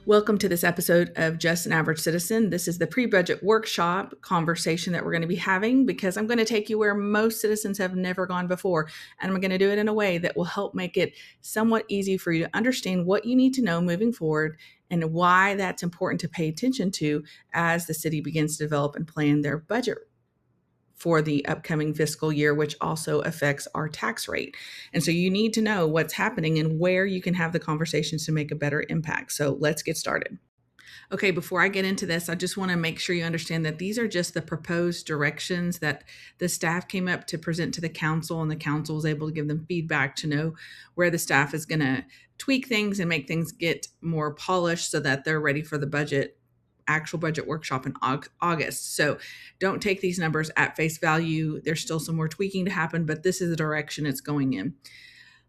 Welcome to this episode of Just an Average Citizen. This is the pre-budget workshop conversation that we're going to be having because I'm going to take you where most citizens have never gone before. And I'm going to do it in a way that will help make it somewhat easy for you to understand what you need to know moving forward and why that's important to pay attention to as the city begins to develop and plan their budget for the upcoming fiscal year, which also affects our tax rate. And so you need to know what's happening and where you can have the conversations to make a better impact. So let's get started. Okay, before I get into this, I just want to make sure you understand that these are just the proposed directions that the staff came up to present to the council, and the council was able to give them feedback to know where the staff is going to tweak things and make things get more polished so that they're ready for the actual budget workshop in August. So don't take these numbers at face value. There's still some more tweaking to happen, but this is the direction it's going in.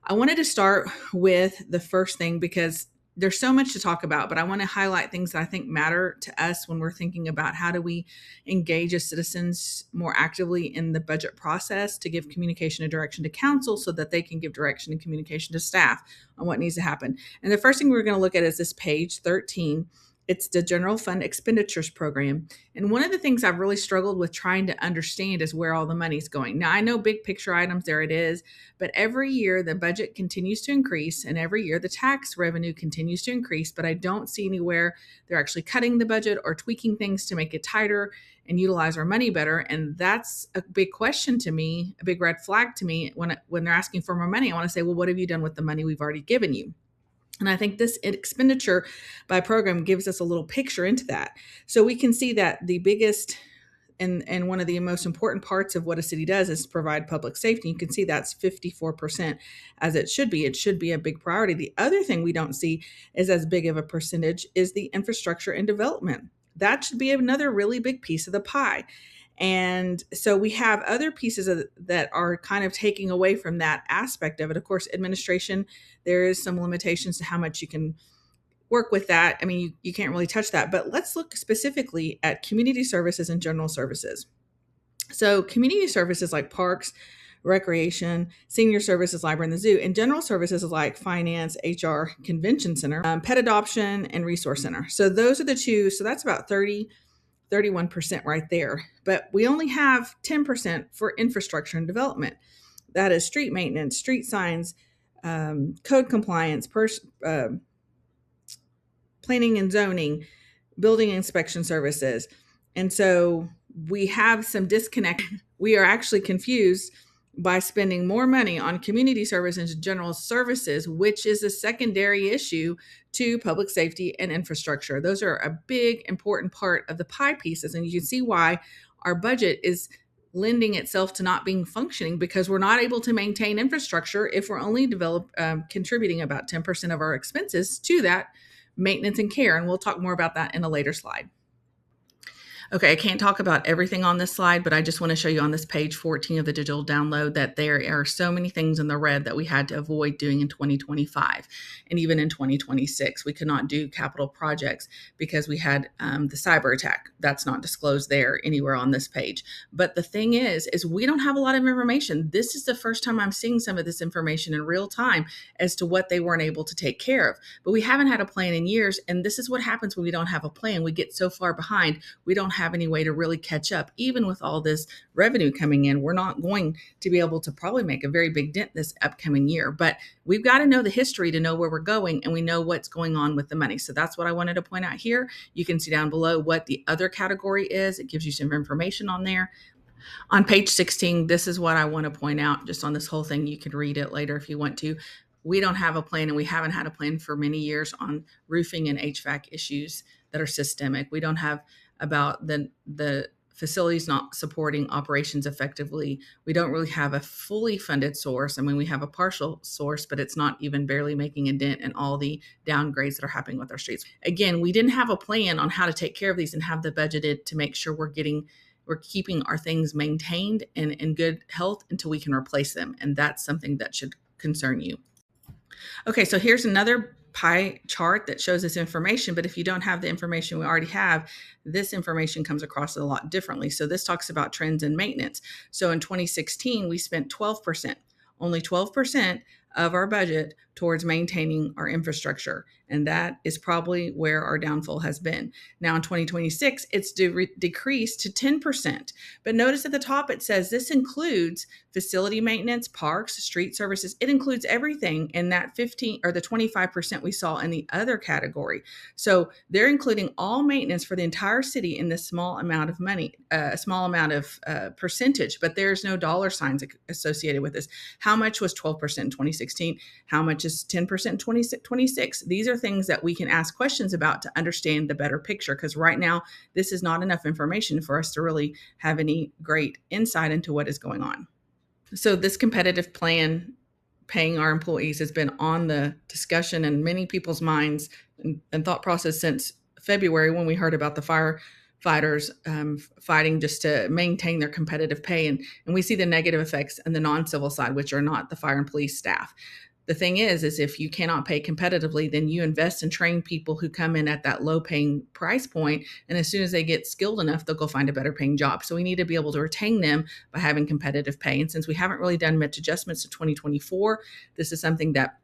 I wanted to start with the first thing because there's so much to talk about, but I want to highlight things that I think matter to us when we're thinking about how do we engage as citizens more actively in the budget process to give communication and direction to council so that they can give direction and communication to staff on what needs to happen. And the first thing we're going to look at is this page 13. It's the General Fund Expenditures Program. And one of the things I've really struggled with trying to understand is where all the money's going. Now, I know big picture items, there it is, but every year the budget continues to increase and every year the tax revenue continues to increase, but I don't see anywhere they're actually cutting the budget or tweaking things to make it tighter and utilize our money better. And that's a big question to me, a big red flag to me when they're asking for more money. I want to say, well, what have you done with the money we've already given you? And I think this expenditure by program gives us a little picture into that. So we can see that the biggest and one of the most important parts of what a city does is provide public safety. You can see that's 54% as it should be. It should be a big priority. The other thing we don't see is as big of a percentage is the infrastructure and development. That should be another really big piece of the pie. And so we have other pieces that are kind of taking away from that aspect of it. Of course, administration, there is some limitations to how much you can work with that. I mean, you can't really touch that. But let's look specifically at community services and general services. So community services like parks, recreation, senior services, library, and the zoo, and general services like finance, HR, convention center, pet adoption, and resource center. So those are the two. So that's about 31% right there. But we only have 10% for infrastructure and development. That is street maintenance, street signs, code compliance, planning and zoning, building inspection services. And so we have some disconnect. We are actually confused by spending more money on community services and general services, which is a secondary issue to public safety and infrastructure. Those are a big, important part of the pie pieces. And you can see why our budget is lending itself to not being functioning because we're not able to maintain infrastructure if we're only contributing about 10% of our expenses to that maintenance and care. And we'll talk more about that in a later slide. Okay, I can't talk about everything on this slide, but I just want to show you on this page 14 of the digital download that there are so many things in the red that we had to avoid doing in 2025. And even in 2026, we could not do capital projects because we had the cyber attack. That's not disclosed there anywhere on this page. But the thing is we don't have a lot of information. This is the first time I'm seeing some of this information in real time as to what they weren't able to take care of. But we haven't had a plan in years. And this is what happens when we don't have a plan. We get so far behind, we don't have any way to really catch up. Even with all this revenue coming in, we're not going to be able to probably make a very big dent this upcoming year. But we've got to know the history to know where we're going, and we know what's going on with the money. So that's what I wanted to point out here. You can see down below what the other category is. It gives you some information on there. On page 16, this is what I want to point out just on this whole thing. You can read it later if you want to. We don't have a plan, and we haven't had a plan for many years on roofing and HVAC issues that are systemic. We don't have about the facilities not supporting operations effectively. We don't really have a fully funded source. I mean, we have a partial source, but it's not even barely making a dent in all the downgrades that are happening with our streets. Again, we didn't have a plan on how to take care of these and have the budgeted to make sure we're keeping our things maintained and in good health until we can replace them. And that's something that should concern you. Okay, so here's another pie chart that shows this information, but if you don't have the information we already have, this information comes across a lot differently. So this talks about trends in maintenance. So in 2016, we spent 12%. Only 12% of our budget towards maintaining our infrastructure. And that is probably where our downfall has been. Now in 2026, it's decreased to 10%. But notice at the top, it says this includes facility maintenance, parks, street services. It includes everything in that 15 or the 25% we saw in the other category. So they're including all maintenance for the entire city in this small amount of money, a small amount of percentage, but there's no dollar signs associated with this. How much was 12% in 2016? How much is 10% in 2026? These are things that we can ask questions about to understand the better picture, because right now, this is not enough information for us to really have any great insight into what is going on. So this competitive plan paying our employees has been on the discussion in many people's minds and thought process since February, when we heard about the firefighters fighting just to maintain their competitive pay. And we see the negative effects on the non-civil side, which are not the fire and police staff. The thing is if you cannot pay competitively, then you invest and train people who come in at that low paying price point. And as soon as they get skilled enough, they'll go find a better paying job. So we need to be able to retain them by having competitive pay. And since we haven't really done much adjustments to 2024, this is something that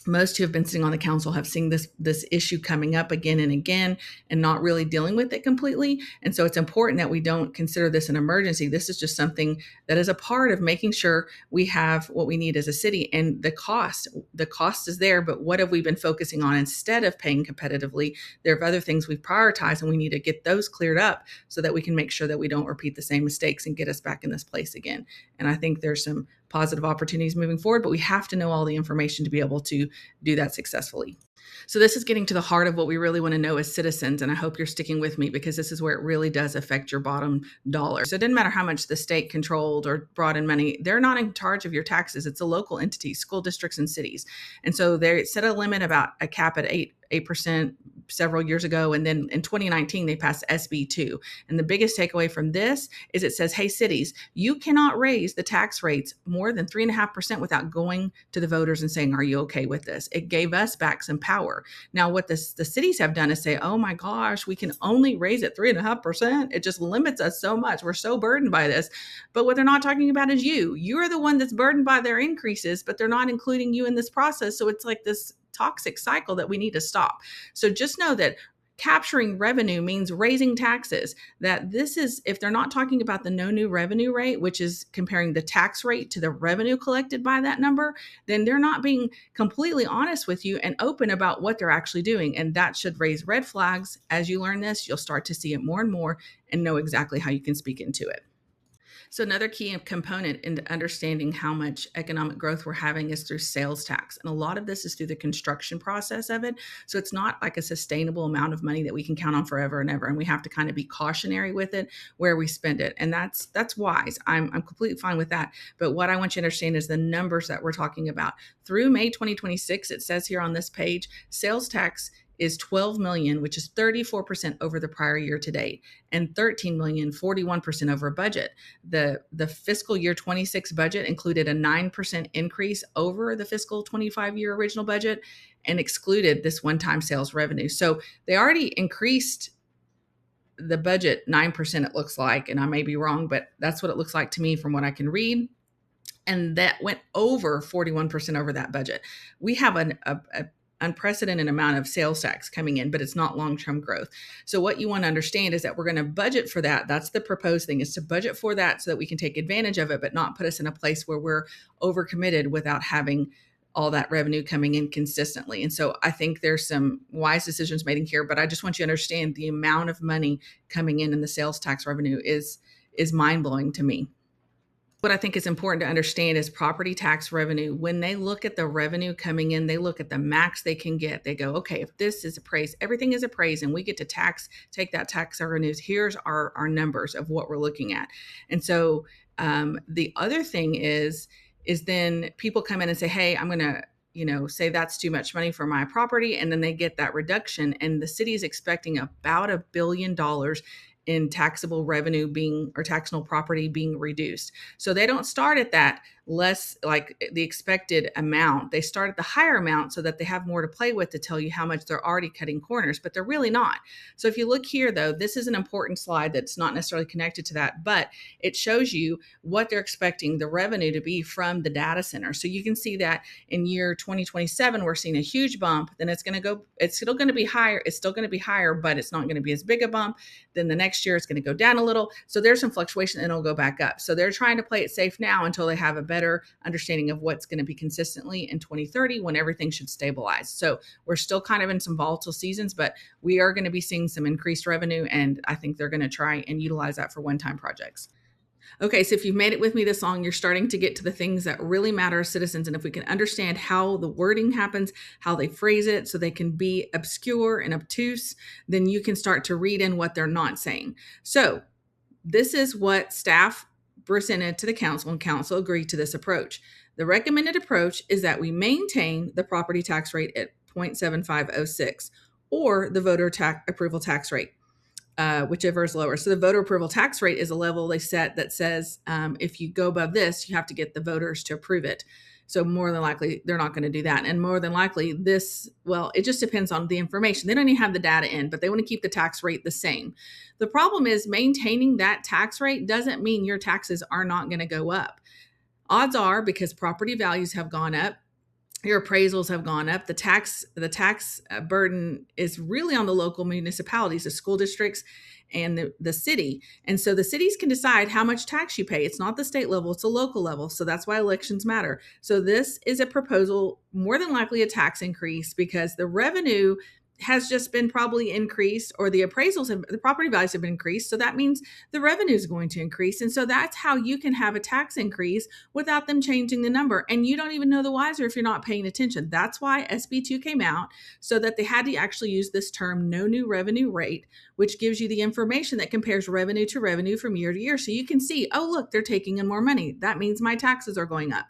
most who have been sitting on the council have seen this issue coming up again and again and not really dealing with it completely. And so it's important that we don't consider this an emergency. This is just something that is a part of making sure we have what we need as a city. And the cost is there, but what have we been focusing on instead of paying competitively? There are other things we've prioritized, and we need to get those cleared up so that we can make sure that we don't repeat the same mistakes and get us back in this place again. And I think there's some positive opportunities moving forward, but we have to know all the information to be able to do that successfully. So this is getting to the heart of what we really want to know as citizens, and I hope you're sticking with me because this is where it really does affect your bottom dollar. So it doesn't matter how much the state controlled or brought in money, they're not in charge of your taxes. It's a local entity, school districts and cities. And so they set a limit about a cap at 8% several years ago. And then in 2019, they passed SB2. And the biggest takeaway from this is it says, hey, cities, you cannot raise the tax rates more than 3.5% without going to the voters and saying, are you okay with this? It gave us back some power. Now, what the cities have done is say, oh my gosh, we can only raise it 3.5%. It just limits us so much. We're so burdened by this. But what they're not talking about is you. You're the one that's burdened by their increases, but they're not including you in this process. So it's like this toxic cycle that we need to stop. So just know that capturing revenue means raising taxes. That this is, if they're not talking about the no new revenue rate, which is comparing the tax rate to the revenue collected by that number, then they're not being completely honest with you and open about what they're actually doing. And that should raise red flags. As you learn this, you'll start to see it more and more and know exactly how you can speak into it. So another key component in understanding how much economic growth we're having is through sales tax. And a lot of this is through the construction process of it. So it's not like a sustainable amount of money that we can count on forever and ever. And we have to kind of be cautionary with it where we spend it. And that's wise. I'm completely fine with that. But what I want you to understand is the numbers that we're talking about. Through May 2026, it says here on this page, sales tax is 12 million, which is 34% over the prior year to date, and 13 million, 41% over budget. The fiscal year 26 budget included a 9% increase over the fiscal 25 year original budget and excluded this one-time sales revenue. So they already increased the budget 9%, it looks like, and I may be wrong, but that's what it looks like to me from what I can read. And that went over 41% over that budget. We have an unprecedented amount of sales tax coming in, but it's not long-term growth. So what you want to understand is that we're going to budget for that. That's the proposed thing, is to budget for that so that we can take advantage of it, but not put us in a place where we're overcommitted without having all that revenue coming in consistently. And so I think there's some wise decisions made in here, but I just want you to understand the amount of money coming in the sales tax revenue is mind-blowing to me. What I think is important to understand is property tax revenue. When they look at the revenue coming in, they look at the max they can get. They go, okay, if this is appraised, everything is appraised, and we get to take that tax revenues. Here's our numbers of what we're looking at. And so the other thing is then people come in and say, hey, I'm going to say that's too much money for my property. And then they get that reduction. And the city is expecting about $1 billion in taxable revenue taxable property being reduced. So they don't start at that less, like the expected amount. They start at the higher amount so that they have more to play with to tell you how much they're already cutting corners, but they're really not. So if you look here, though, this is an important slide that's not necessarily connected to that, but it shows you what they're expecting the revenue to be from the data center. So you can see that in year 2027, we're seeing a huge bump. Then it's still going to be higher. It's still going to be higher, but it's not going to be as big a bump. Then the next year it's going to go down a little. So there's some fluctuation and it'll go back up. So they're trying to play it safe now until they have a better understanding of what's going to be consistently in 2030 when everything should stabilize. So we're still kind of in some volatile seasons, but we are going to be seeing some increased revenue. And I think they're going to try and utilize that for one-time projects. Okay, so if you've made it with me this long, you're starting to get to the things that really matter as citizens. And if we can understand how the wording happens, how they phrase it, so they can be obscure and obtuse, then you can start to read in what they're not saying. So this is what staff presented to the council, and council agreed to this approach. The recommended approach is that we maintain the property tax rate at 0.7506 or the voter approval tax rate. Whichever is lower. So the voter approval tax rate is a level they set that says if you go above this, you have to get the voters to approve it. So more than likely, they're not going to do that. And more than likely, it just depends on the information. They don't even have the data in, but they want to keep the tax rate the same. The problem is maintaining that tax rate doesn't mean your taxes are not going to go up. Odds are, because property values have gone up, your appraisals have gone up. The tax burden is really on the local municipalities, the school districts, and the city. And so the cities can decide how much tax you pay. It's not the state level, it's a local level. So that's why elections matter. So this is a proposal, more than likely a tax increase, because the revenue has just been probably increased, or the property values have been increased. So that means the revenue is going to increase. And so that's how you can have a tax increase without them changing the number. And you don't even know the wiser if you're not paying attention. That's why SB2 came out, so that they had to actually use this term, no new revenue rate, which gives you the information that compares revenue to revenue from year to year. So you can see, oh, look, they're taking in more money. That means my taxes are going up.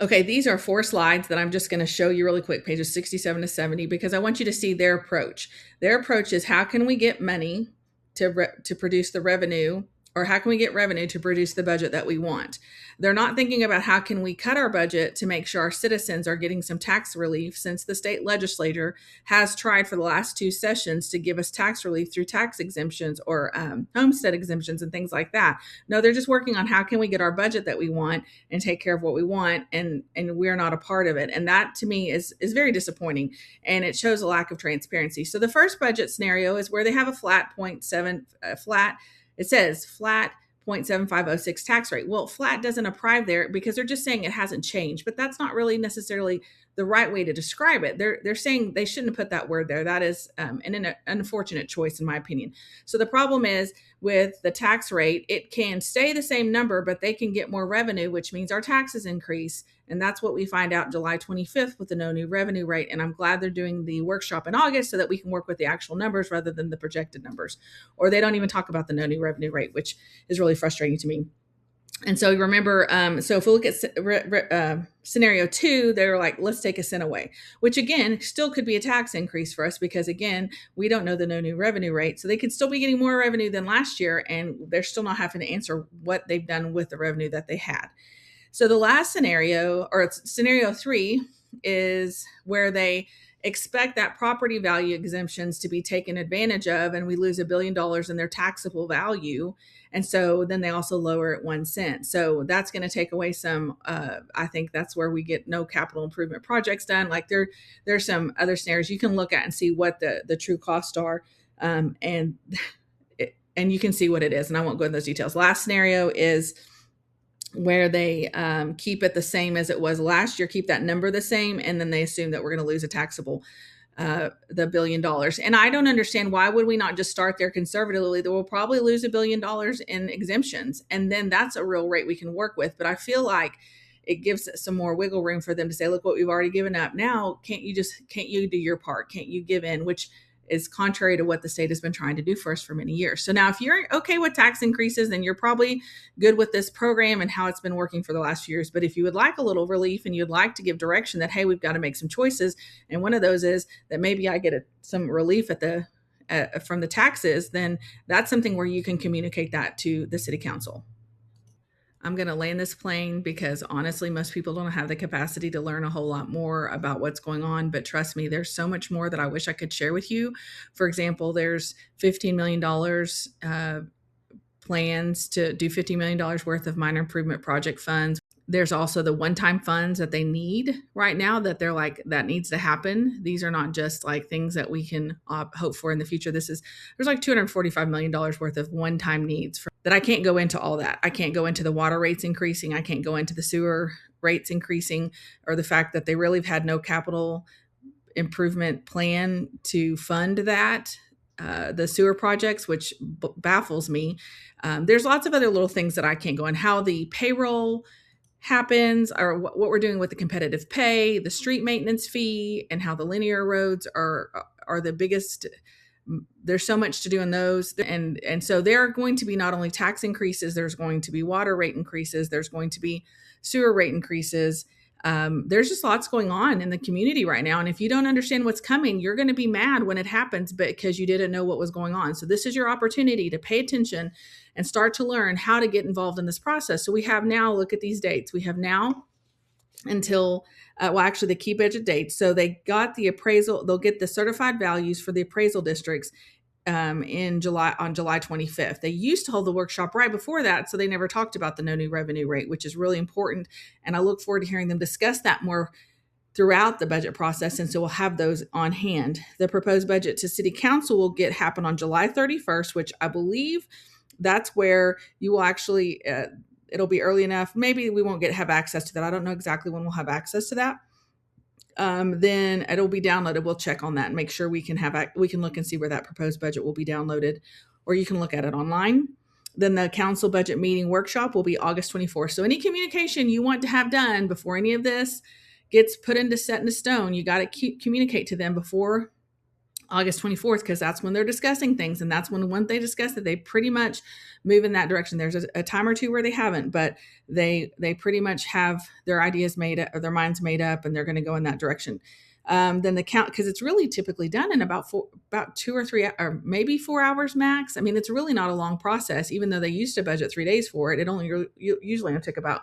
Okay, these are 4 slides that I'm just going to show you really quick, pages 67 to 70, because I want you to see their approach. Their approach is, how can we get money to produce the revenue, or how can we get revenue to produce the budget that we want? They're not thinking about how can we cut our budget to make sure our citizens are getting some tax relief, since the state legislature has tried for the last 2 sessions to give us tax relief through tax exemptions or homestead exemptions and things like that. No, they're just working on how can we get our budget that we want and take care of what we want, and we're not a part of it. And that to me is very disappointing, and it shows a lack of transparency. So the first budget scenario is where they have a flat 0.7 flat. It says flat 0.7506 tax rate. Well, flat doesn't apply there because they're just saying it hasn't changed, but that's not really necessarily the right way to describe it. They're saying they shouldn't have put that word there. That is an unfortunate choice, in my opinion. So the problem is with the tax rate, it can stay the same number, but they can get more revenue, which means our taxes increase. And that's what we find out July 25th with the no new revenue rate. And I'm glad they're doing the workshop in August so that we can work with the actual numbers rather than the projected numbers. Or they don't even talk about the no new revenue rate, which is really frustrating to me. And so you remember, so if we look at scenario 2, they're like, let's take a cent away, which again, still could be a tax increase for us, because again, we don't know the no new revenue rate. So they could still be getting more revenue than last year, and they're still not having to answer what they've done with the revenue that they had. So the last scenario, or scenario 3, is where they expect that property value exemptions to be taken advantage of, and we lose $1 billion in their taxable value. And so then they also lower it 1 cent. So that's going to take away some, I think that's where we get no capital improvement projects done. Like there's some other scenarios you can look at and see what the true costs are. And you can see what it is. And I won't go into those details. Last scenario is where they keep it the same as it was last year, keep that number the same, and then they assume that we're going to lose a taxable, the $1 billion. And I don't understand, why would we not just start there conservatively? That we'll probably lose $1 billion in exemptions, and then that's a real rate we can work with. But I feel like it gives some more wiggle room for them to say, look what we've already given up. Now, can't you do your part? Can't you give in? Which is contrary to what the state has been trying to do for us for many years. So now if you're okay with tax increases, then you're probably good with this program and how it's been working for the last few years. But if you would like a little relief and you'd like to give direction that, hey, we've got to make some choices, and one of those is that maybe I get some relief from the taxes, then that's something where you can communicate that to the city council. I'm going to land this plane because honestly, most people don't have the capacity to learn a whole lot more about what's going on. But trust me, there's so much more that I wish I could share with you. For example, there's $15 million plans to do $50 million worth of minor improvement project funds. There's also the one-time funds that they need right now that they're like, that needs to happen. These are not just like things that we can hope for in the future. There's like $245 million worth of one-time needs that I can't go into all that. I can't go into the water rates increasing. I can't go into the sewer rates increasing, or the fact that they really have had no capital improvement plan to fund that. The sewer projects, which baffles me. There's lots of other little things that I can't go in. How the payroll happens, or what we're doing with the competitive pay, the street maintenance fee, and how the linear roads are the biggest. There's so much to do in those, and so there are going to be not only tax increases, there's going to be water rate increases, there's going to be sewer rate increases. There's just lots going on in the community right now, and if you don't understand what's coming, you're going to be mad when it happens because you didn't know what was going on. So this is your opportunity to pay attention and start to learn how to get involved in this process. So we have now, look at these dates. We have now until, the key budget dates. So they got the appraisal, they'll get the certified values for the appraisal districts on July 25th. They used to hold the workshop right before that, so they never talked about the no new revenue rate, which is really important. And I look forward to hearing them discuss that more throughout the budget process. And so we'll have those on hand. The proposed budget to city council will happen on July 31st, which I believe that's where you will actually, it'll be early enough. Maybe we won't have access to that. I don't know exactly when we'll have access to that. Then it'll be downloaded. We'll check on that and make sure we can look and see where that proposed budget will be downloaded, or you can look at it online. Then the council budget meeting workshop will be August 24th. So any communication you want to have done before any of this gets set into stone, you got to communicate to them before August 24th, because that's when they're discussing things. And that's when they discuss it, they pretty much move in that direction. There's a time or two where they haven't, but they pretty much have their ideas made up, or their minds made up, and they're going to go in that direction. Then the count, because it's really typically done in about 2 or 3 or maybe 4 hours max. I mean, it's really not a long process, even though they used to budget 3 days for it. It usually took about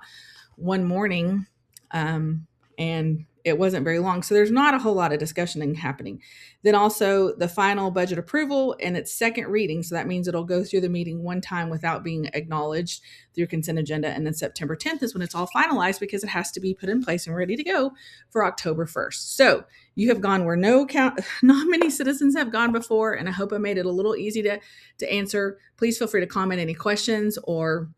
one morning. And it wasn't very long. So there's not a whole lot of discussion happening. Then also the final budget approval and its second reading. So that means it'll go through the meeting one time without being acknowledged through consent agenda. And then September 10th is when it's all finalized, because it has to be put in place and ready to go for October 1st. So you have gone where not many citizens have gone before. And I hope I made it a little easy to answer. Please feel free to comment any questions, or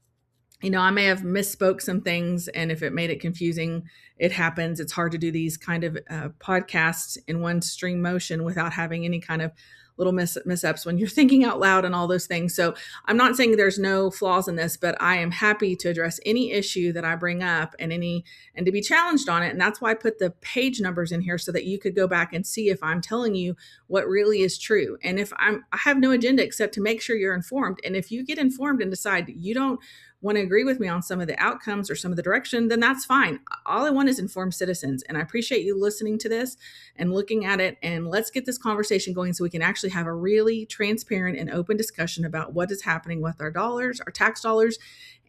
I may have misspoke some things, and if it made it confusing, it happens. It's hard to do these kind of podcasts in one stream motion without having any kind of little mishaps when you're thinking out loud and all those things. So I'm not saying there's no flaws in this, but I am happy to address any issue that I bring up and to be challenged on it. And that's why I put the page numbers in here, so that you could go back and see if I'm telling you what really is true. And if I have no agenda except to make sure you're informed. And if you get informed and decide you don't want to agree with me on some of the outcomes or some of the direction, then that's fine. All I want is informed citizens. And I appreciate you listening to this and looking at it. And let's get this conversation going so we can actually have a really transparent and open discussion about what is happening with our dollars, our tax dollars,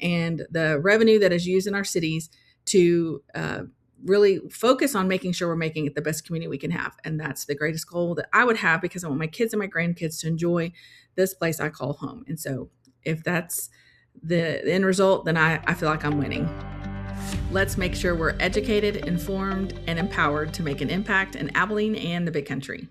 and the revenue that is used in our cities to really focus on making sure we're making it the best community we can have. And that's the greatest goal that I would have, because I want my kids and my grandkids to enjoy this place I call home. And so if that's the end result, then I feel like I'm winning. Let's make sure we're educated, informed, and empowered to make an impact in Abilene and the Big Country.